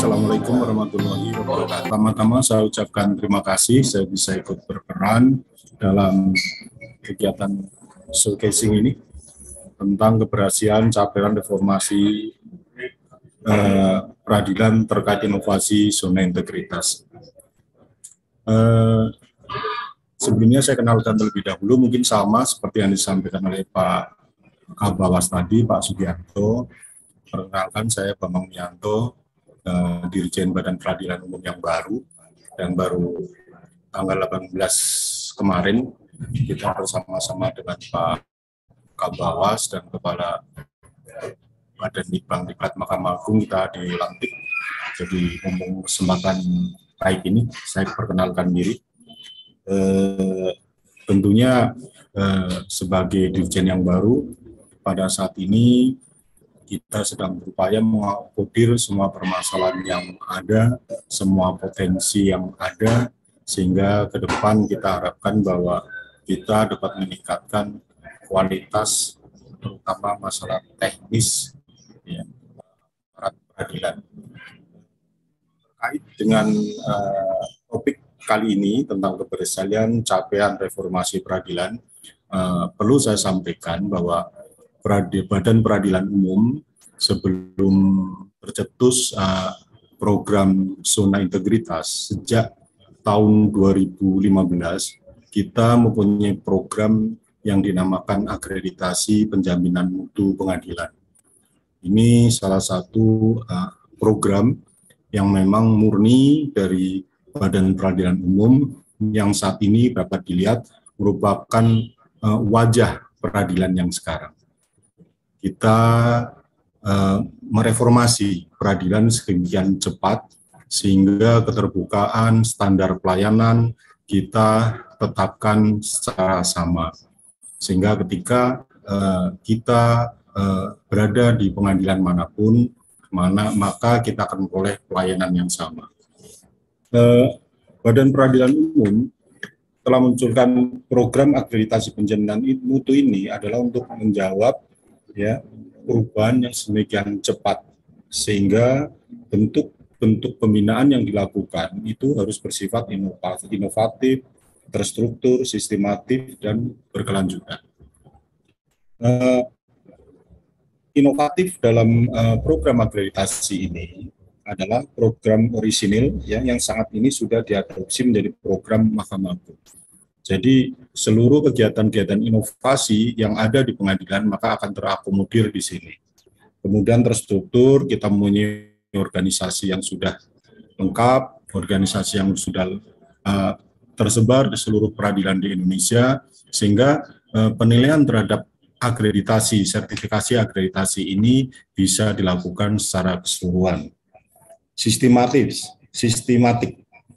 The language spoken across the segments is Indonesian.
Assalamualaikum warahmatullahi wabarakatuh. Pertama-tama saya ucapkan terima kasih saya bisa ikut berperan dalam kegiatan showcasing ini tentang keberhasilan capaian reformasi peradilan terkait inovasi zona integritas. Sebelumnya saya kenalkan terlebih dahulu, mungkin sama seperti yang disampaikan oleh Pak Kabawas tadi, Pak Sugiarto. Perkenalkan, saya Bambang Wianto, Dirjen Badan Peradilan Umum yang baru, dan baru tanggal 18 kemarin kita bersama-sama dengan Pak Kabawas dan Kepala Badan Litbang Diklat Mahkamah Agung kita dilantik. Jadi mumpung kesempatan baik ini, saya perkenalkan diri. Tentunya sebagai Dirjen yang baru, pada saat ini kita sedang berupaya mengakomodir semua permasalahan yang ada, semua potensi yang ada, sehingga ke depan kita harapkan bahwa kita dapat meningkatkan kualitas, terutama masalah teknis ya, peradilan. Terkait dengan topik kali ini tentang keberhasilan capaian reformasi peradilan, perlu saya sampaikan bahwa Badan Peradilan Umum sebelum tercetus program zona integritas sejak tahun 2015 kita mempunyai program yang dinamakan akreditasi penjaminan mutu pengadilan. Ini salah satu program yang memang murni dari Badan Peradilan Umum yang saat ini dapat dilihat merupakan wajah peradilan yang sekarang. Kita mereformasi peradilan sedemikian cepat sehingga keterbukaan standar pelayanan kita tetapkan secara sama, sehingga ketika kita berada di pengadilan manapun, maka kita akan memperoleh pelayanan yang sama. Badan Peradilan Umum telah munculkan program akreditasi penjaminan mutu ini adalah untuk menjawab perubahan yang sedemikian cepat, sehingga bentuk pembinaan yang dilakukan itu harus bersifat inovatif, terstruktur, sistematif, dan berkelanjutan. Inovatif dalam program akreditasi ini adalah program orisinil yang saat ini sudah diadopsi menjadi program Mahkamah Agung. Jadi seluruh kegiatan-kegiatan inovasi yang ada di pengadilan maka akan terakomodir di sini. Kemudian terstruktur, kita mempunyai organisasi yang sudah lengkap, organisasi yang sudah tersebar di seluruh peradilan di Indonesia, sehingga penilaian terhadap akreditasi, sertifikasi akreditasi ini bisa dilakukan secara keseluruhan. Sistematik.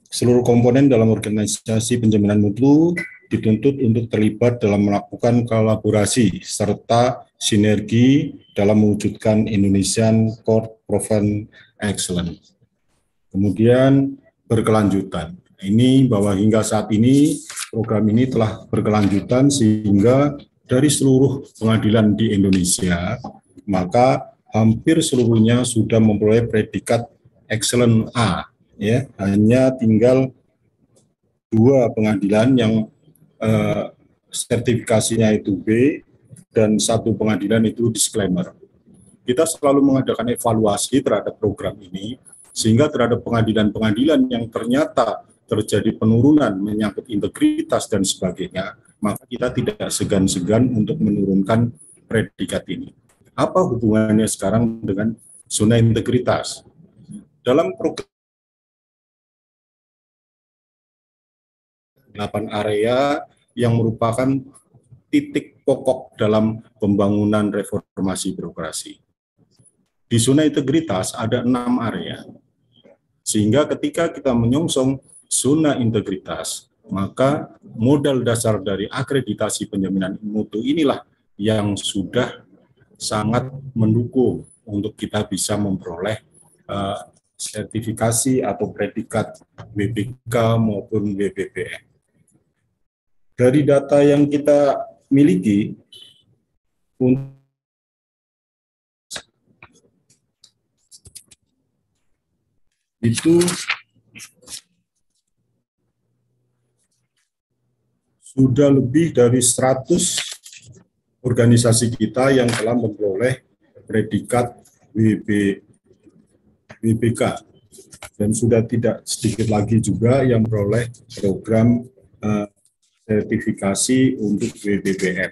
Seluruh komponen dalam organisasi penjaminan mutu dituntut untuk terlibat dalam melakukan kolaborasi serta sinergi dalam mewujudkan Indonesian Court Proven Excellence. Kemudian berkelanjutan. Ini bahwa hingga saat ini program ini telah berkelanjutan sehingga dari seluruh pengadilan di Indonesia maka hampir seluruhnya sudah memperoleh predikat Excellent A. Ya, hanya tinggal 2 pengadilan yang sertifikasinya itu B dan 1 pengadilan itu disclaimer. Kita selalu mengadakan evaluasi terhadap program ini sehingga terhadap pengadilan-pengadilan yang ternyata terjadi penurunan menyangkut integritas dan sebagainya, maka kita tidak segan-segan untuk menurunkan predikat ini. Apa hubungannya sekarang dengan zona integritas? Dalam program 8 area yang merupakan titik pokok dalam pembangunan reformasi birokrasi. Di zona integritas ada 6 area, sehingga ketika kita menyongsong zona integritas, maka modal dasar dari akreditasi penjaminan mutu inilah yang sudah sangat mendukung untuk kita bisa memperoleh sertifikasi atau predikat WBK maupun WBBM. Dari data yang kita miliki, itu sudah lebih dari 100 organisasi kita yang telah memperoleh predikat WBK, dan sudah tidak sedikit lagi juga yang memperoleh program sertifikasi untuk WBPM.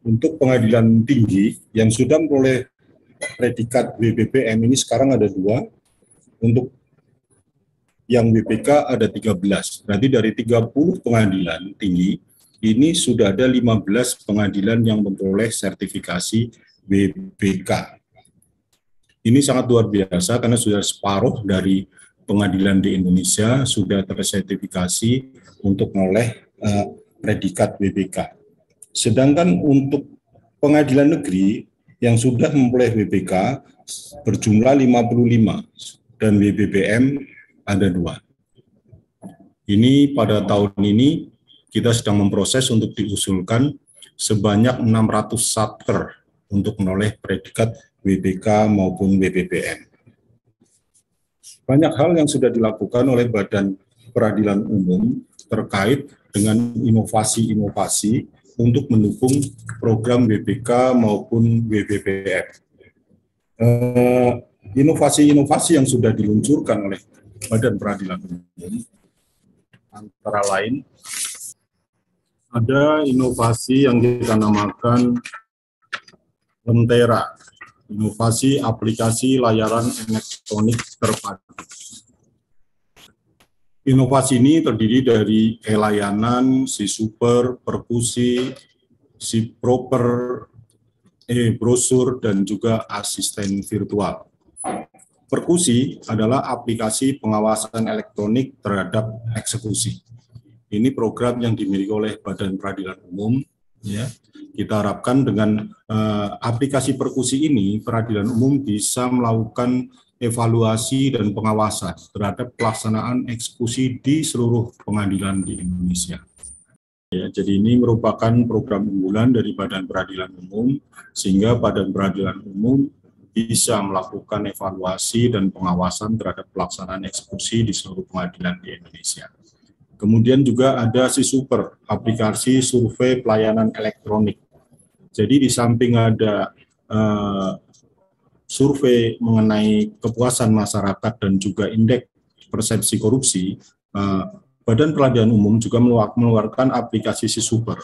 Untuk pengadilan tinggi yang sudah memperoleh predikat WBPM ini sekarang ada 2, untuk yang WBK ada 13. Berarti dari 30 pengadilan tinggi, ini sudah ada 15 pengadilan yang memperoleh sertifikasi WBK. Ini sangat luar biasa karena sudah separuh dari pengadilan di Indonesia sudah tersertifikasi untuk memperoleh predikat WBK. Sedangkan untuk pengadilan negeri yang sudah memperoleh WBK berjumlah 55 dan WBPM ada 2. Ini pada tahun ini kita sedang memproses untuk diusulkan sebanyak 600 satker untuk menoleh predikat WBK maupun WBPM. Banyak hal yang sudah dilakukan oleh Badan Peradilan Umum terkait dengan inovasi-inovasi untuk mendukung program WBK maupun WBPM. Inovasi-inovasi yang sudah diluncurkan oleh Badan Peradilan Umum antara lain ada inovasi yang kita namakan Lentera, inovasi aplikasi layanan elektronik terpadu. Inovasi ini terdiri dari e-layanan, si-super, perkusi, si-proper, e-brosur, dan juga asisten virtual. Perkusi adalah aplikasi pengawasan elektronik terhadap eksekusi. Ini program yang dimiliki oleh Badan Peradilan Umum. Ya, kita harapkan dengan aplikasi perkusi ini, Peradilan Umum bisa melakukan evaluasi dan pengawasan terhadap pelaksanaan eksekusi di seluruh pengadilan di Indonesia. Ya, jadi ini merupakan program unggulan dari Badan Peradilan Umum, sehingga Badan Peradilan Umum bisa melakukan evaluasi dan pengawasan terhadap pelaksanaan eksekusi di seluruh pengadilan di Indonesia. Kemudian juga ada si-super, aplikasi survei pelayanan elektronik. Jadi di samping ada survei mengenai kepuasan masyarakat dan juga indeks persepsi korupsi, Badan Peradilan Umum juga mengeluarkan aplikasi si-super.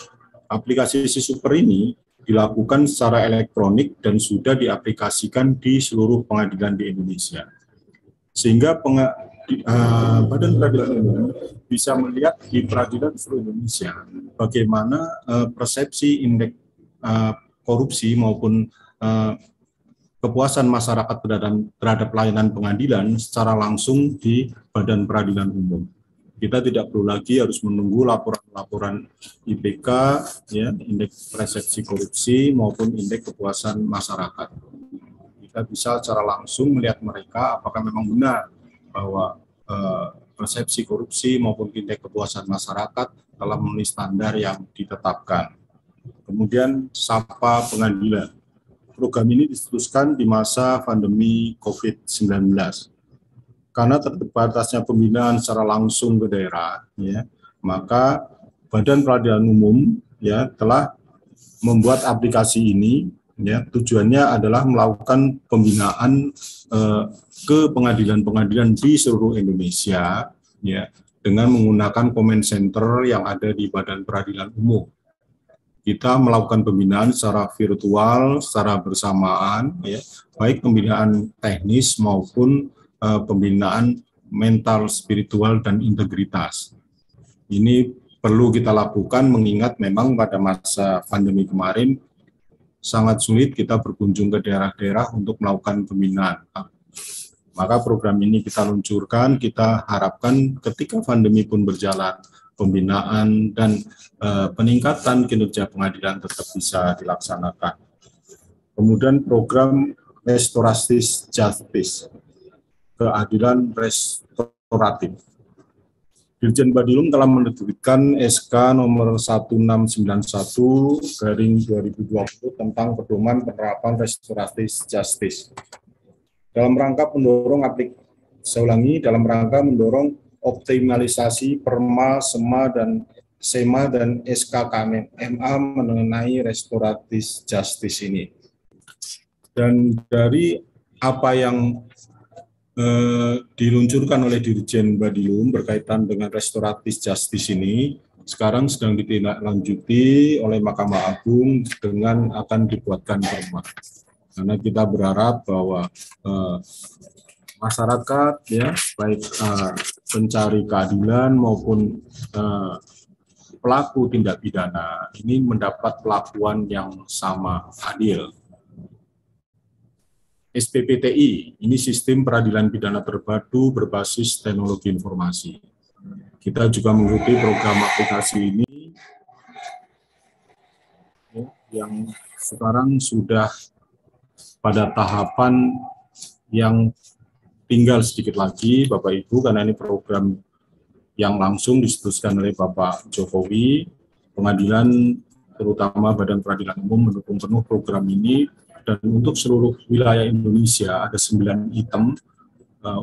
Aplikasi si-super ini dilakukan secara elektronik dan sudah diaplikasikan di seluruh pengadilan di Indonesia. Sehingga Badan Peradilan Umum bisa melihat di peradilan seluruh Indonesia bagaimana persepsi indeks korupsi maupun kepuasan masyarakat terhadap pelayanan pengadilan secara langsung di Badan Peradilan Umum. Kita tidak perlu lagi harus menunggu laporan-laporan IPK, ya, indeks persepsi korupsi maupun indeks kepuasan masyarakat. Kita bisa secara langsung melihat mereka apakah memang benar bahwa persepsi korupsi maupun indeks kepuasan masyarakat telah memenuhi standar yang ditetapkan. Kemudian Sapa Pengadilan. Program ini disetuskan di masa pandemi COVID-19. Karena terbatasnya pembinaan secara langsung ke daerah, ya, maka Badan Peradilan Umum, ya, telah membuat aplikasi ini. Ya, tujuannya adalah melakukan pembinaan ke pengadilan-pengadilan di seluruh Indonesia, ya, dengan menggunakan comment center yang ada di Badan Peradilan Umum. Kita melakukan pembinaan secara virtual, secara bersamaan, ya, baik pembinaan teknis maupun pembinaan mental, spiritual, dan integritas. Ini perlu kita lakukan mengingat memang pada masa pandemi kemarin sangat sulit kita berkunjung ke daerah-daerah untuk melakukan pembinaan. Maka program ini kita luncurkan, kita harapkan ketika pandemi pun berjalan, pembinaan dan peningkatan kinerja pengadilan tetap bisa dilaksanakan. Kemudian program restoratif justice, keadilan restoratif. Dirjen Badilum telah menerbitkan SK nomor 1691/2020 tentang pedoman penerapan restoratif justice. dalam rangka mendorong dalam rangka mendorong optimalisasi Perma, SEMA dan SKKMA mengenai restoratif justice ini. Dan dari apa yang diluncurkan oleh Dirjen Badilum berkaitan dengan restoratif justice ini, sekarang sedang ditindaklanjuti oleh Mahkamah Agung dengan akan dibuatkan perma. Karena kita berharap bahwa masyarakat, ya, baik pencari keadilan maupun pelaku tindak pidana ini mendapat perlakuan yang sama, adil. SPPTI, ini sistem peradilan pidana terpadu berbasis teknologi informasi. Kita juga mengikuti program aplikasi ini yang sekarang sudah pada tahapan yang tinggal sedikit lagi, Bapak Ibu, karena ini program yang langsung disetuskan oleh Bapak Jokowi. Pengadilan, terutama Badan Peradilan Umum, mendukung penuh program ini. Dan untuk seluruh wilayah Indonesia ada 9 item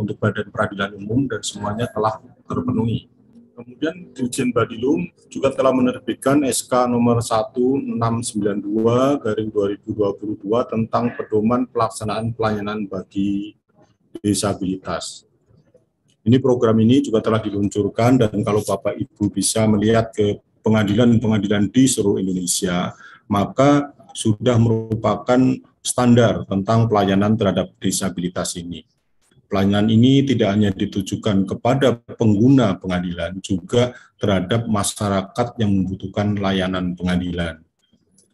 untuk Badan Peradilan Umum dan semuanya telah terpenuhi. Kemudian Dirjen Badilum juga telah menerbitkan SK nomor 1692/2022 tentang pedoman pelaksanaan pelayanan bagi disabilitas. Ini program ini juga telah diluncurkan, dan kalau Bapak Ibu bisa melihat ke pengadilan-pengadilan di seluruh Indonesia, maka sudah merupakan standar tentang pelayanan terhadap disabilitas ini. Pelayanan ini tidak hanya ditujukan kepada pengguna pengadilan, juga terhadap masyarakat yang membutuhkan layanan pengadilan.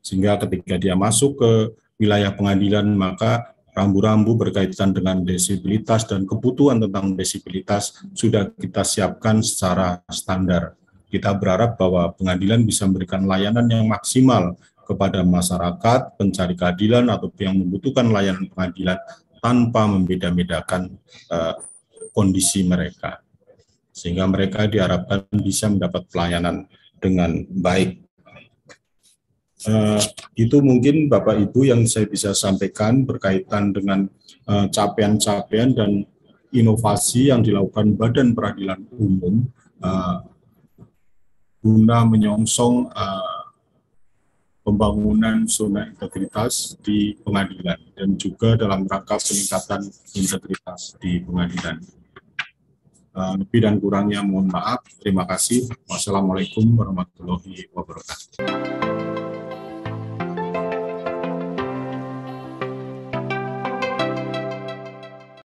Sehingga ketika dia masuk ke wilayah pengadilan, maka rambu-rambu berkaitan dengan disabilitas dan kebutuhan tentang disabilitas sudah kita siapkan secara standar. Kita berharap bahwa pengadilan bisa memberikan layanan yang maksimal kepada masyarakat, pencari keadilan, atau yang membutuhkan layanan pengadilan tanpa membeda-bedakan kondisi mereka. Sehingga mereka diharapkan bisa mendapat pelayanan dengan baik. Itu mungkin Bapak Ibu yang saya bisa sampaikan berkaitan dengan capaian-capaian dan inovasi yang dilakukan Badan Peradilan Umum guna menyongsong pembangunan zona integritas di pengadilan dan juga dalam rangka peningkatan integritas di pengadilan. Lebih dan kurangnya mohon maaf. Terima kasih. Wassalamualaikum warahmatullahi wabarakatuh.